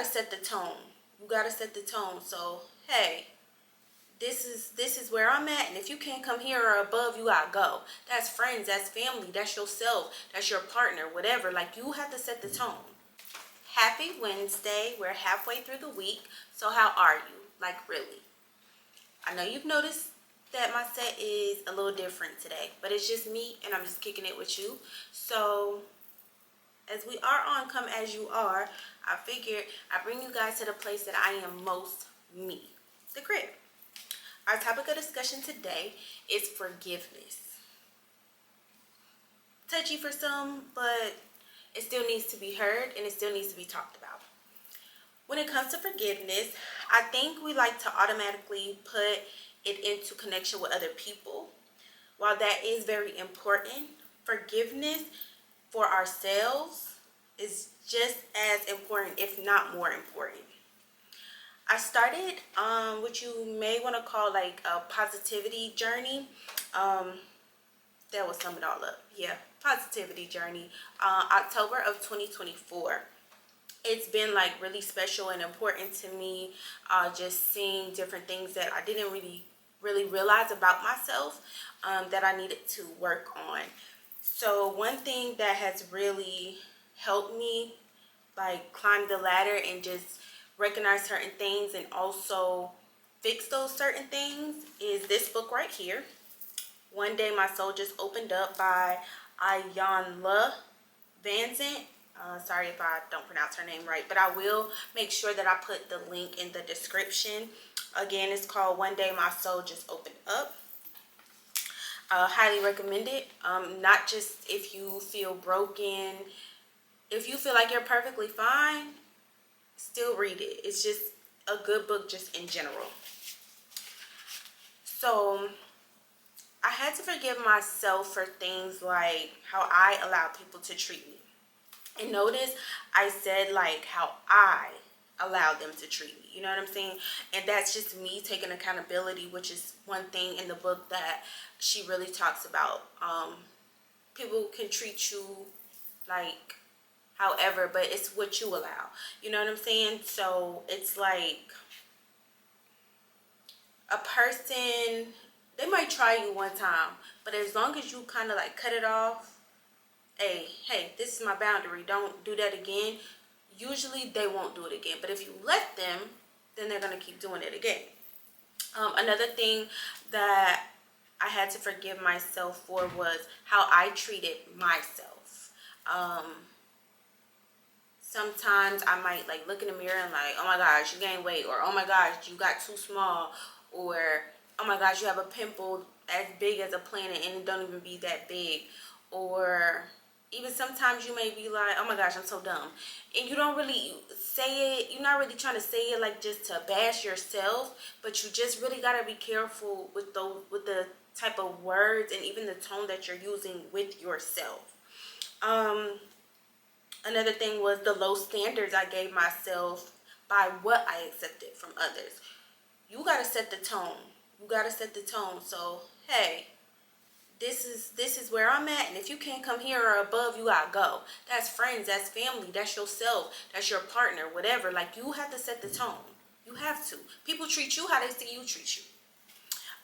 set the tone. You gotta set the tone. So hey, this is where I'm at, and if you can't come here or above, you gotta go. That's friends, that's family, that's yourself, that's your partner, whatever. Like, you have to set the tone. Happy Wednesday. We're halfway through the week. So how are you? Like, really? I know you've noticed that my set is a little different today, but it's just me and I'm just kicking it with you. So as we are on Come As You Are, I figured I'd bring you guys to the place that I am most me, the crib. Our topic of discussion today is forgiveness. Touchy for some, but it still needs to be heard and it still needs to be talked about. When it comes to forgiveness, I think we like to automatically put it into connection with other people. While that is very important, forgiveness for ourselves is just as important, if not more important. I started what you may want to call like a positivity journey. That would sum it all up. Yeah, positivity journey. October of 2024. It's been like really special and important to me. Just seeing different things that I didn't really realize about myself that I needed to work on. So one thing that has really helped me like climb the ladder and just recognize certain things and also fix those certain things is this book right here, One Day My Soul Just Opened Up by Iyanla Vanzant. Sorry if I don't pronounce her name right, but I will make sure that I put the link in the description. Again, it's called One Day My Soul Just Opened Up. Highly recommend it. Not just if you feel broken. If you feel like you're perfectly fine, still read it. It's just a good book just in general. So I had to forgive myself for things like how I allowed people to treat me. And notice I said like how I allowed them to treat me. You know what I'm saying? And that's just me taking accountability, which is one thing in the book that she really talks about. People can treat you like however, but it's what you allow. You know what I'm saying? So it's like a person, they might try you one time, but as long as you kind of like cut it off, hey, this is my boundary, don't do that again, usually they won't do it again. But if you let them, then they're going to keep doing it again. Another thing that I had to forgive myself for was how I treated myself. Sometimes I might like look in the mirror and like, oh my gosh, you gained weight, or oh my gosh, you got too small, or oh my gosh, you have a pimple as big as a planet and it don't even be that big. Or even sometimes you may be like, oh my gosh, I'm so dumb. And you don't really say it, you're not really trying to say it like just to bash yourself, but you just really gotta be careful with the type of words and even the tone that you're using with yourself. Another thing was the low standards I gave myself by what I accepted from others. You gotta set the tone. You gotta set the tone. So hey, this is where I'm at, and if you can't come here or above, you gotta go. That's friends, that's family, that's yourself, that's your partner, whatever. Like, you have to set the tone. You have to. People treat you how they see you treat you.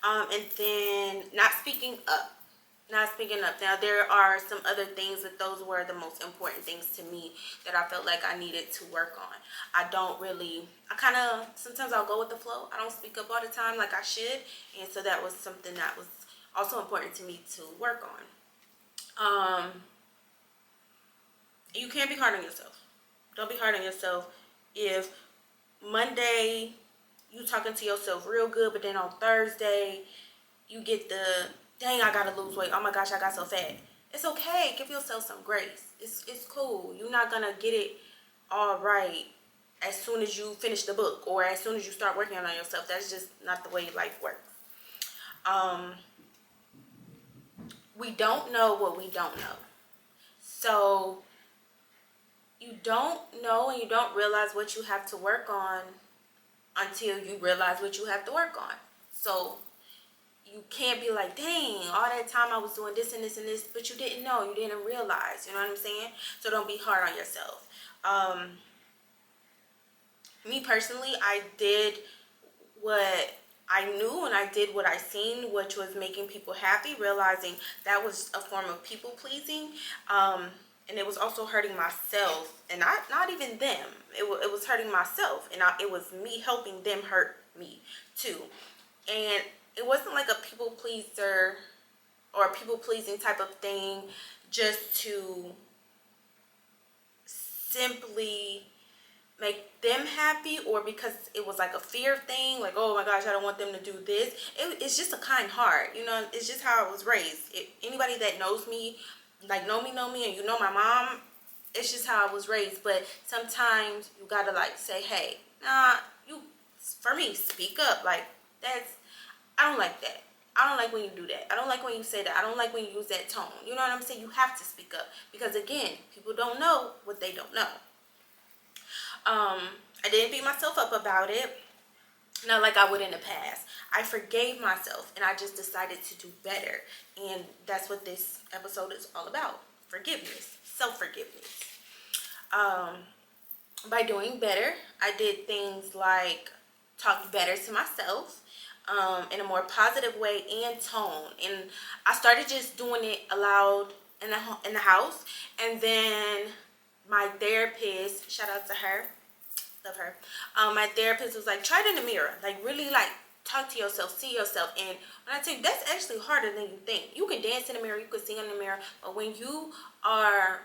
And then not speaking up. Not speaking up. Now, there are some other things, but those were the most important things to me that I felt like I needed to work on. Sometimes I'll go with the flow. I don't speak up all the time like I should. And so that was something that was also important to me to work on. You can't be hard on yourself. Don't be hard on yourself. If Monday you talking to yourself real good, but then on Thursday you get the, dang, I gotta lose weight, oh my gosh, I got so fat. It's okay. Give yourself some grace. It's cool. You're not gonna get it all right as soon as you finish the book or as soon as you start working on yourself. That's just not the way life works. We don't know what we don't know. So you don't know and you don't realize what you have to work on until you realize what you have to work on. So you can't be like, dang, all that time I was doing this and this and this, but you didn't know, you didn't realize, you know what I'm saying? So don't be hard on yourself. Me personally, I did what I knew and I did what I seen, which was making people happy, realizing that was a form of people pleasing. And it was also hurting myself, and not even them. It was hurting myself, and it was me helping them hurt me too. And it wasn't like a people pleaser or a people pleasing type of thing just to simply make them happy, or because it was like a fear thing, like, oh my gosh, I don't want them to do this. It's just a kind heart, you know. It's just how I was raised. Anybody that knows me, like know me, and you know my mom, it's just how I was raised. But sometimes you gotta like say, hey, nah, you, for me, speak up. Like, that's, I don't like that. I don't like when you do that. I don't like when you say that. I don't like when you use that tone. You know what I'm saying? You have to speak up, because again, people don't know what they don't know. I didn't beat myself up about it, not like I would in the past. I forgave myself, and I just decided to do better. And that's what this episode is all about. Forgiveness, self-forgiveness. By doing better, I did things like talk better to myself, in a more positive way and tone. And I started just doing it aloud in the house. And then my therapist, shout out to her, love her. My therapist was like, try it in the mirror, like really like talk to yourself, see yourself. And when I tell you, that's actually harder than you think. You can dance in the mirror, you can sing in the mirror, but when you are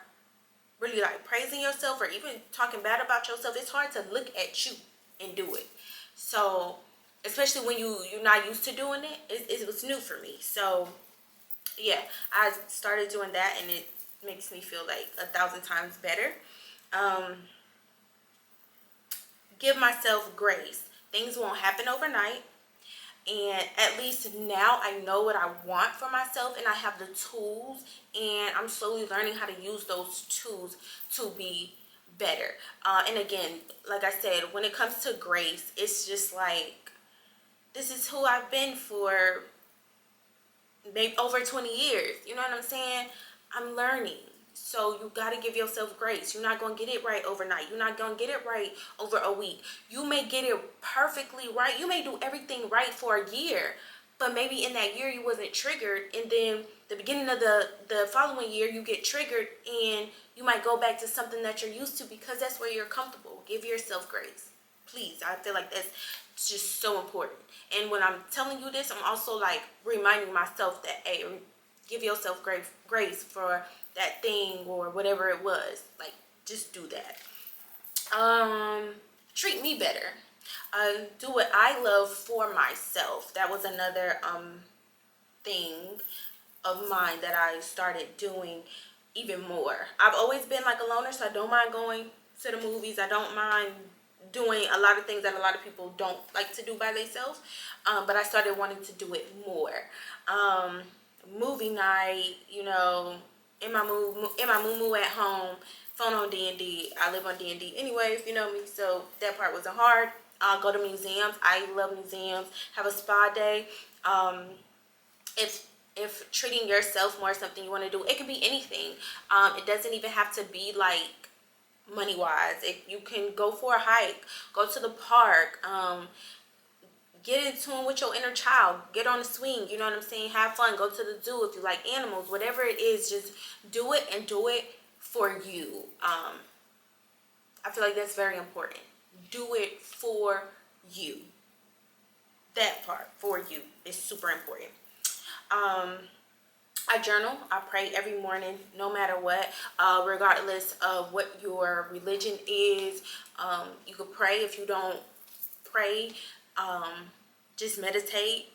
really like praising yourself or even talking bad about yourself, it's hard to look at you and do it. So especially when you're not used to doing it, it was new for me. So yeah, I started doing that, and it makes me feel like 1,000 times better. Give myself grace. Things won't happen overnight, and at least now I know what I want for myself, and I have the tools, and I'm slowly learning how to use those tools to be better. And again, like I said, when it comes to grace, it's just like, this is who I've been for maybe over 20 years. You know what I'm saying? I'm learning. So you got to give yourself grace. You're not going to get it right overnight. You're not going to get it right over a week. You may get it perfectly right. You may do everything right for a year, but maybe in that year you wasn't triggered, and then the beginning of the following year you get triggered, and you might go back to something that you're used to because that's where you're comfortable. Give yourself grace. Please. I feel like that's just so important. And when I'm telling you this, I'm also like reminding myself that, hey, give yourself grace for that thing or whatever it was. Like, just do that. Treat me better. Do what I love for myself. That was another thing of mine that I started doing even more. I've always been like a loner, so I don't mind going to the movies. I don't mind doing a lot of things that a lot of people don't like to do by themselves, but I started wanting to do it more. Movie night, you know, in my moo at home, phone on D&D. I live on D&D anyway, if you know me, so that part wasn't hard. I'll go to museums. I love museums. Have a spa day. If treating yourself more is something you want to do, it can be anything. It doesn't even have to be like money wise. You can go for a hike, go to the park, get in tune with your inner child, get on the swing, you know what I'm saying, have fun, go to the zoo if you like animals, whatever it is, just do it, and do it for you. I feel like that's very important. Do it for you. That part, for you, is super important. I journal. I pray every morning, no matter what, regardless of what your religion is. You could pray. If you don't pray, just meditate.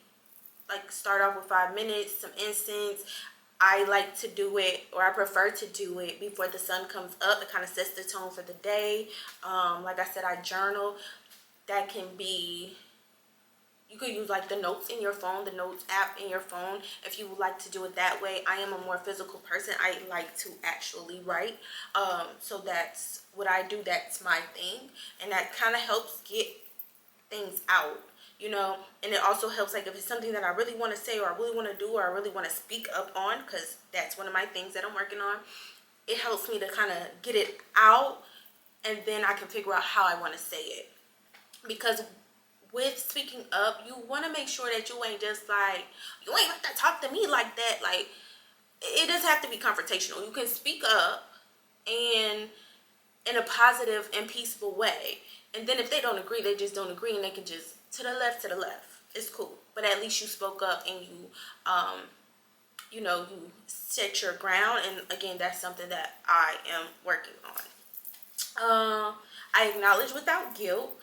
Like, start off with 5 minutes, some incense. I like to do it, or I prefer to do it before the sun comes up. It kind of sets the tone for the day. Like I said, I journal. That can be, you could use like the notes in your phone, the notes app in your phone, if you would like to do it that way. I am a more physical person. I like to actually write. So that's what I do. That's my thing. And that kind of helps get things out, you know. And it also helps, like, if it's something that I really want to say, or I really want to do, or I really want to speak up on, because that's one of my things that I'm working on. It helps me to kind of get it out, and then I can figure out how I want to say it. because with speaking up, you want to make sure that you ain't just like, you ain't have to talk to me like that. Like, it doesn't have to be confrontational. You can speak up and in a positive and peaceful way. And then if they don't agree, they just don't agree, and they can just to the left, to the left. It's cool. But at least you spoke up and you set your ground. And again, that's something that I am working on. I acknowledge without guilt.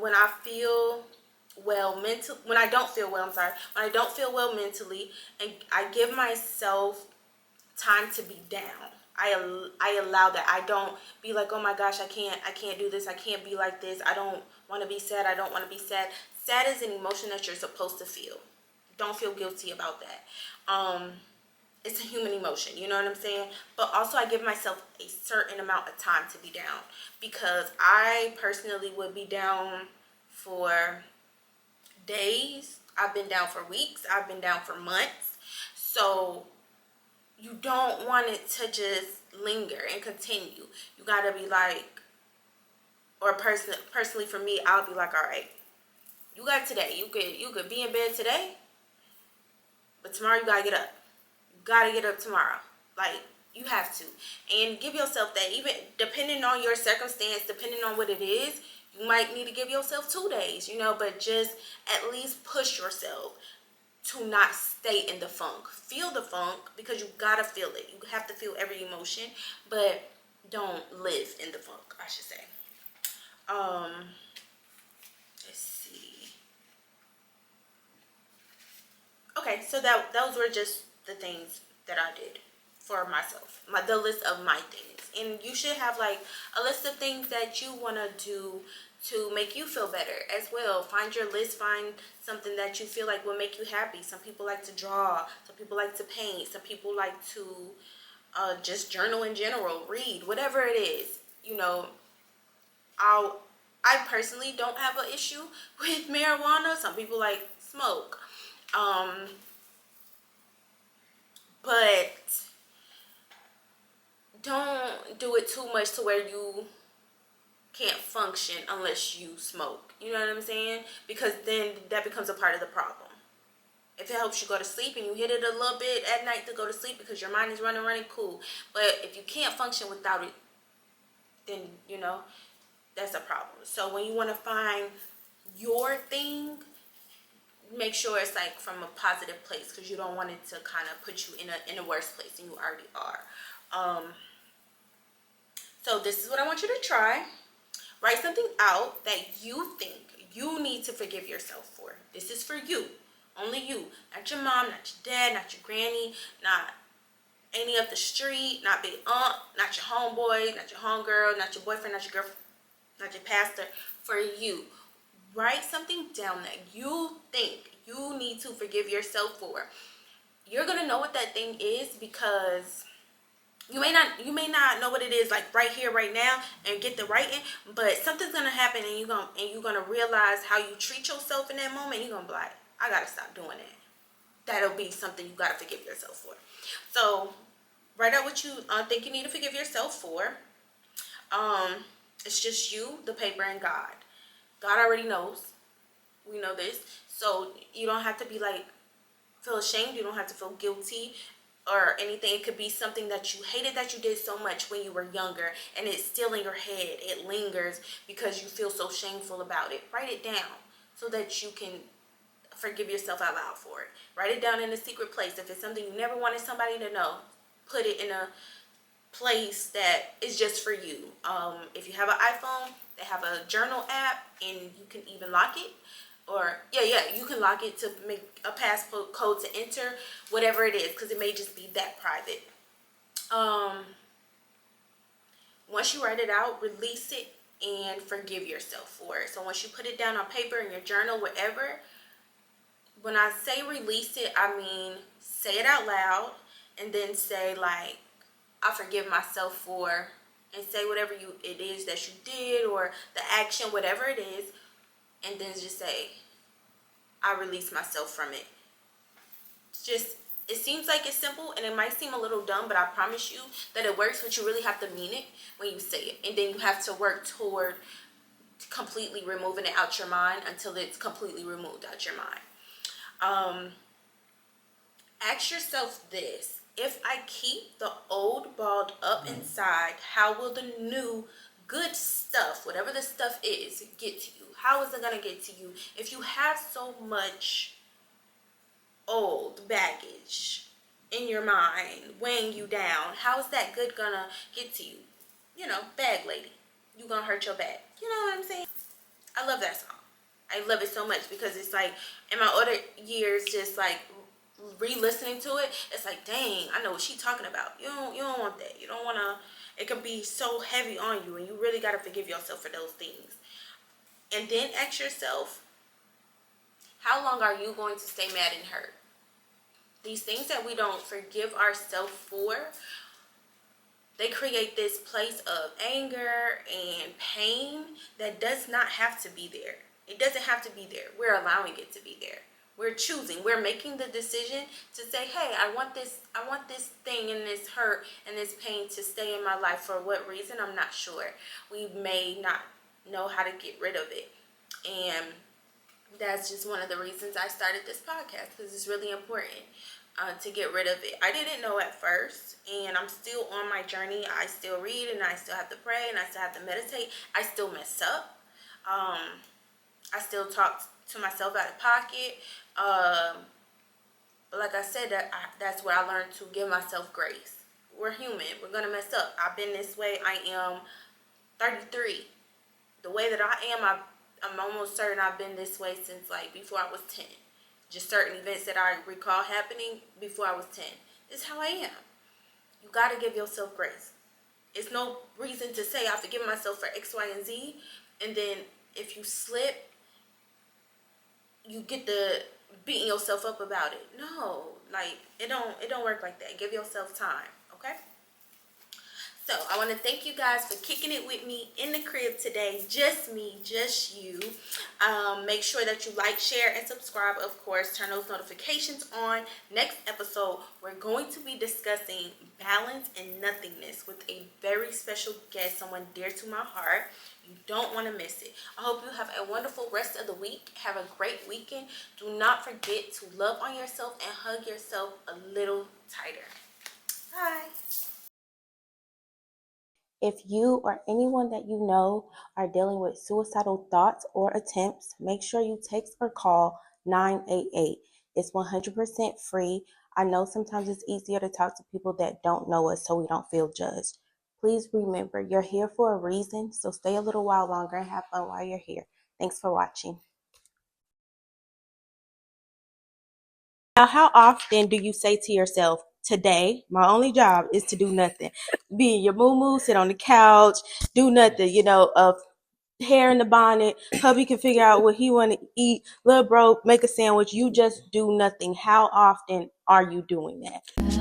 When I feel when I don't feel well, when I don't feel well mentally, and I give myself time to be down. I allow that. I don't be like, oh my gosh, I can't do this. I can't be like this. I don't want to be sad. I don't want to be sad. Sad is an emotion that you're supposed to feel. Don't feel guilty about that. It's a human emotion, you know what I'm saying? But also I give myself a certain amount of time to be down, because I personally would be down for days. I've been down for weeks. I've been down for months. So you don't want it to just linger and continue. You gotta be like, or personally for me, I'll be like, all right, you got today. You could be in bed today, but tomorrow you gotta get up. You gotta get up tomorrow. Like, you have to. And give yourself that. Even depending on your circumstance, depending on what it is, you might need to give yourself 2 days, but just at least push yourself to not stay in the funk. Feel the funk, because you gotta feel it. You have to feel every emotion, but don't live in the funk, I should say. Let's see. Okay, so those were just the things that I did for myself. The list of my things. And you should have like a list of things that you want to do to make you feel better as well. Find your list. Find something that you feel like will make you happy. Some people like to draw. Some people like to paint. Some people like to just journal in general, read, whatever it is. I personally don't have an issue with marijuana. Some people like smoke. But don't do it too much to where you can't function unless you smoke. You know what I'm saying? Because then that becomes a part of the problem. If it helps you go to sleep and you hit it a little bit at night to go to sleep because your mind is running, cool. But if you can't function without it, then, that's a problem. So when you want to find your thing, make sure it's like from a positive place, because you don't want it to kind of put you in a worse place than you already are. So this is what I want you to try. Write something out that you think you need to forgive yourself for. This is for you. Only you. Not your mom, not your dad, not your granny, not any of the street, not big aunt, not your homeboy, not your homegirl, not your boyfriend, not your girlfriend, not your pastor. For you. Write something down that you think you need to forgive yourself for. You're going to know what that thing is, because you may not know what it is like right here, right now, and get the writing, but something's gonna happen, and you're gonna realize how you treat yourself in that moment. You're gonna be like, I gotta stop doing that. That'll be something you gotta forgive yourself for. So write out what you think you need to forgive yourself for. It's just you, the paper, and God. God already knows. We know this, so you don't have to be like feel ashamed. You don't have to feel guilty or anything. It could be something that you hated that you did so much when you were younger, and it's still in your head. It lingers because you feel so shameful about it. Write it down so that you can forgive yourself out loud for it. Write it down in a secret place. If it's something you never wanted somebody to know, put it in a place that is just for you. If you have an iPhone, they have a journal app, and you can even lock it. Or you can lock it to make a passcode to enter whatever it is, because it may just be that private. Once you write it out, release it and forgive yourself for it. So once you put it down on paper, in your journal, whatever, when I say release it, I mean say it out loud, and then say like, I forgive myself for, and say whatever it is that you did, or the action, whatever it is. And then just say, I release myself from it. It seems like it's simple, and it might seem a little dumb, but I promise you that it works, but you really have to mean it when you say it. And then you have to work toward completely removing it out your mind until it's completely removed out your mind. Ask yourself this: if I keep the old balled up inside, how will the new good stuff, whatever the stuff is, get to you? How is it going to get to you if you have so much old baggage in your mind weighing you down? How is that good going to get to you? You know, bag lady, you going to hurt your bag. You know what I'm saying? I love that song. I love it so much because it's like in my older years, just like re-listening to it, it's like, dang, I know what she's talking about. You don't want that. You don't want to. It can be so heavy on you, and you really got to forgive yourself for those things. And then ask yourself, how long are you going to stay mad and hurt? These things that we don't forgive ourselves for, they create this place of anger and pain that does not have to be there. It doesn't have to be there. We're allowing it to be there. We're choosing. We're making the decision to say, hey, I want this thing and this hurt and this pain to stay in my life. For what reason? I'm not sure. We may not know how to get rid of it. And that's just one of the reasons I started this podcast, because it's really important to get rid of it. I didn't know at first, and I'm still on my journey. I still read, and I still have to pray, and I still have to meditate. I still mess up. I still talk to myself out of pocket. But like I said, that's where I learned to give myself grace. We're human. We're going to mess up. I've been this way. I am 33. The way that I am, I'm almost certain I've been this way since like before I was 10. Just certain events that I recall happening before I was 10. This is how I am. You got to give yourself grace. It's no reason to say I've forgiven myself for X, Y, and Z. And then if you slip, you get the beating yourself up about it. No, like it don't work like that. Give yourself time, okay? So I want to thank you guys for kicking it with me in the crib today. Just me, just you. Make sure that you like, share, and subscribe. Of course, turn those notifications on. Next episode, we're going to be discussing balance and nothingness with a very special guest, someone dear to my heart. You don't want to miss it. I hope you have a wonderful rest of the week. Have a great weekend. Do not forget to love on yourself and hug yourself a little tighter. Bye. If you or anyone that you know are dealing with suicidal thoughts or attempts, make sure you text or call 988. It's 100% free. I know sometimes it's easier to talk to people that don't know us so we don't feel judged. Please remember, you're here for a reason, so stay a little while longer and have fun while you're here. Thanks for watching. Now, how often do you say to yourself, today, my only job is to do nothing? Be in your moo-moo, sit on the couch, do nothing, hair in the bonnet, hubby can figure out what he want to eat, little bro, make a sandwich, you just do nothing. How often are you doing that?